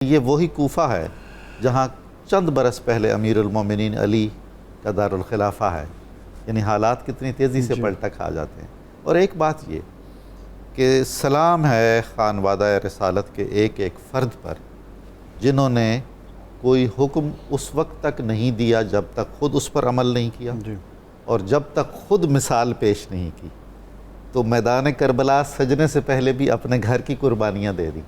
یہ وہی کوفہ ہے جہاں چند برس پہلے امیر المومنین علی کا دارالخلافہ ہے. یعنی حالات کتنی تیزی سے پلٹا کھا جاتے ہیں. اور ایک بات یہ کہ سلام ہے خانوادہ رسالت کے ایک ایک فرد پر جنہوں نے کوئی حکم اس وقت تک نہیں دیا جب تک خود اس پر عمل نہیں کیا اور جب تک خود مثال پیش نہیں کی. تو میدان کربلا سجنے سے پہلے بھی اپنے گھر کی قربانیاں دے دی.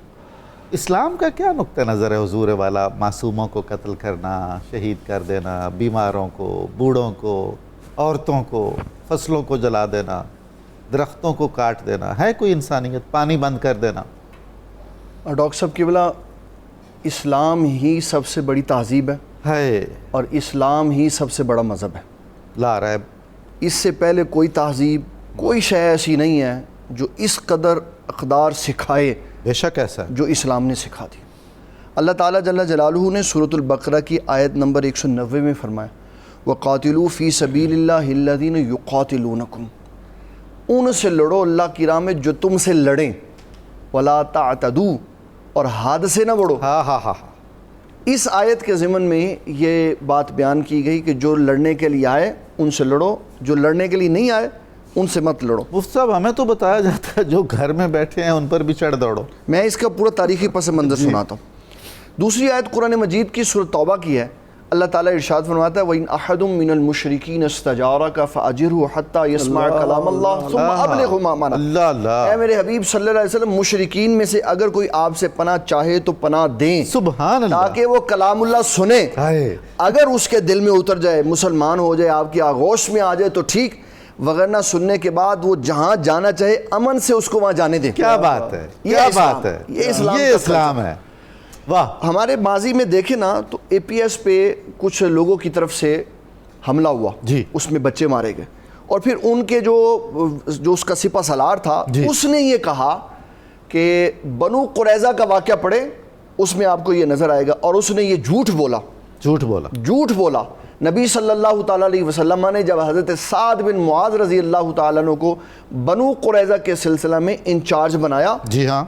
اسلام کا کیا نقطہ نظر ہے حضور والا؟ معصوموں کو قتل کرنا، شہید کر دینا، بیماروں کو، بوڑھوں کو، عورتوں کو، فصلوں کو جلا دینا، درختوں کو کاٹ دینا. ہے کوئی انسانیت؟ پانی بند کر دینا. ڈاکٹر صاحب قبلہ، اسلام ہی سب سے بڑی تہذیب ہے اور اسلام ہی سب سے بڑا مذہب ہے. لا ریب. اس سے پہلے کوئی تہذیب، کوئی شے ایسی نہیں ہے جو اس قدر اقدار سکھائے بے شک ایسا ہے جو اسلام نے سکھا دی. اللہ تعالیٰ جل جلالہ نے سورۃ البقرہ کی آیت نمبر 190 میں فرمایا وَقَاتِلُوا فِي سَبِيلِ اللَّهِ الَّذِينَ يُقَاتِلُونَكُمْ، ان سے لڑو اللہ کی راہ میں جو تم سے لڑیں، وَلَا تَعْتَدُوا، اور حد سے نہ بڑھو. اس آیت کے ضمن میں یہ بات بیان کی گئی کہ جو لڑنے کے لیے آئے ان سے لڑو، جو لڑنے کے لیے نہیں آئے ان سے مت لڑو. مفتی صاحب ہمیں تو بتایا جاتا ہے جو گھر میں بیٹھے ہیں ان پر بھی چڑھ دوڑو. میں اس کا پورا تاریخی پس منظر سناتا ہوں. دوسری آیت قرآن مجید کی سورۃ توبہ کی ہے. اللہ تعالیٰ ارشاد فرماتا ہے وَإِنْ أَحَدٌ مِّنَ الْمُشْرِكِينَ اسْتَجَارَكَ فَأَجِرْهُ حَتَّى يَسْمَعَ كَلَامَ اللَّهِ ثُمَّ أَبْلِغْهُ مَأْمَنَهُ. اللہ اے میرے حبیب صلی اللہ علیہ وسلم، مشرکین میں سے اگر کوئی آپ سے پناہ چاہے تو پناہ دیں، سبحان اللہ، تاکہ وہ کلام اللہ سنے. اگر اس کے دل میں اتر جائے، مسلمان ہو جائے، آپ کی آغوش میں آ جائے تو ٹھیک، وغیرہ سننے کے بعد وہ جہاں جانا چاہے امن سے اس کو وہاں جانے دیں. کیا بات ہے، کیا بات ہے، یہ اسلام ہے. واہ. ہمارے ماضی میں دیکھیں نا تو اے پی ایس پہ کچھ لوگوں کی طرف سے حملہ ہوا، اس میں بچے مارے گئے، اور پھر ان کے جو اس کا سپہ سالار تھا اس نے یہ کہا کہ بنو قریظہ کا واقعہ پڑھے، اس میں آپ کو یہ نظر آئے گا. اور اس نے یہ جھوٹ بولا. نبی صلی اللہ تعالیٰ علیہ وسلم نے جب حضرت سعد بن معاذ رضی اللہ تعالیٰ عنہ کو بنو قریظہ کے سلسلہ میں انچارج بنایا،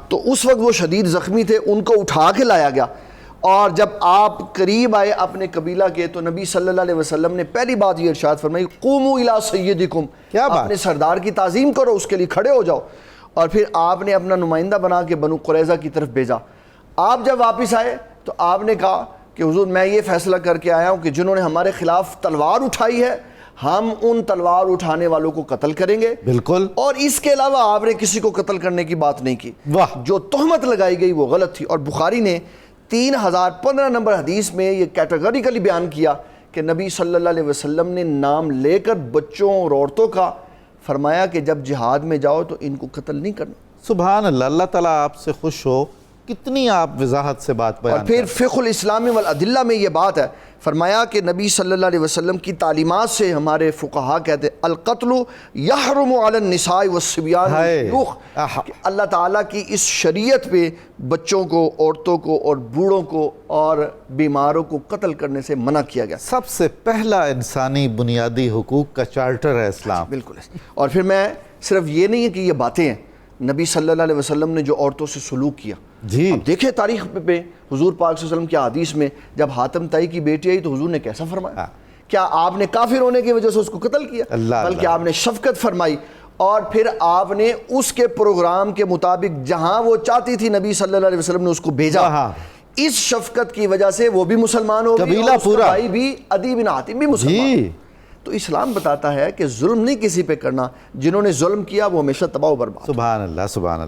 تو اس وقت وہ شدید زخمی تھے، ان کو اٹھا کے لایا گیا. اور جب آپ قریب آئے اپنے قبیلہ کے تو نبی صلی اللہ علیہ وسلم نے پہلی بات یہ ارشاد فرمائی قوموا الی سیدکم، اپنے سردار کی تعظیم کرو، اس کے لیے کھڑے ہو جاؤ. اور پھر آپ نے اپنا نمائندہ بنا کے بنو قریظہ کی طرف بھیجا. آپ جب واپس آئے تو آپ نے کہا کہ حضور میں یہ فیصلہ کر کے آیا ہوں کہ جنہوں نے ہمارے خلاف تلوار اٹھائی ہے ہم ان تلوار اٹھانے والوں کو قتل کریں گے. بالکل. اور اس کے علاوہ آپ نے کسی کو قتل کرنے کی بات نہیں کی. جو تہمت لگائی گئی وہ غلط تھی. اور بخاری نے 3015 نمبر حدیث میں یہ کیٹیگوریکلی بیان کیا کہ نبی صلی اللہ علیہ وسلم نے نام لے کر بچوں اور عورتوں کا فرمایا کہ جب جہاد میں جاؤ تو ان کو قتل نہیں کرنا. سبحان اللہ. اللہ تعالیٰ آپ سے خوش ہو. کتنی آپ وضاحت سے بات بیان. اور پھر فقہ الاسلام والادلہ میں یہ بات ہے، فرمایا کہ نبی صلی اللہ علیہ وسلم کی تعلیمات سے ہمارے فقہاء کہتے ہیں القتل یحرم علی النساء والصبیان والشیوخ. اللہ تعالیٰ کی اس شریعت پہ بچوں کو، عورتوں کو اور بوڑھوں کو اور بیماروں کو قتل کرنے سے منع کیا گیا. سب سے پہلا انسانی بنیادی حقوق کا چارٹر ہے اسلام. بالکل. اور پھر میں صرف یہ نہیں ہے کہ یہ باتیں ہیں، نبی صلی اللہ علیہ وسلم نے جو عورتوں سے سلوک کیا، اب دیکھیں تاریخ پہ حضور پاک صلی اللہ علیہ وسلم کی حدیث میں جب حاتم طائی کی بیٹی آئی تو حضور نے کیسا فرمایا؟ کیا آپ نے کافر ہونے کی وجہ سے اس کو قتل کیا؟ بلکہ آپ نے شفقت فرمائی. اور پھر آپ نے اس کے پروگرام کے مطابق جہاں وہ چاہتی تھی نبی صلی اللہ علیہ وسلم نے اس کو بھیجا. اس شفقت کی وجہ سے وہ بھی مسلمان ہو گئی اور اس کا بھائی بھی عدی بن حاتم بھی مسلمان. تو اسلام بتاتا ہے کہ ظلم نہیں کسی پہ کرنا، جنہوں نے ظلم کیا وہ ہمیشہ تباہ و برباد. سبحان اللہ.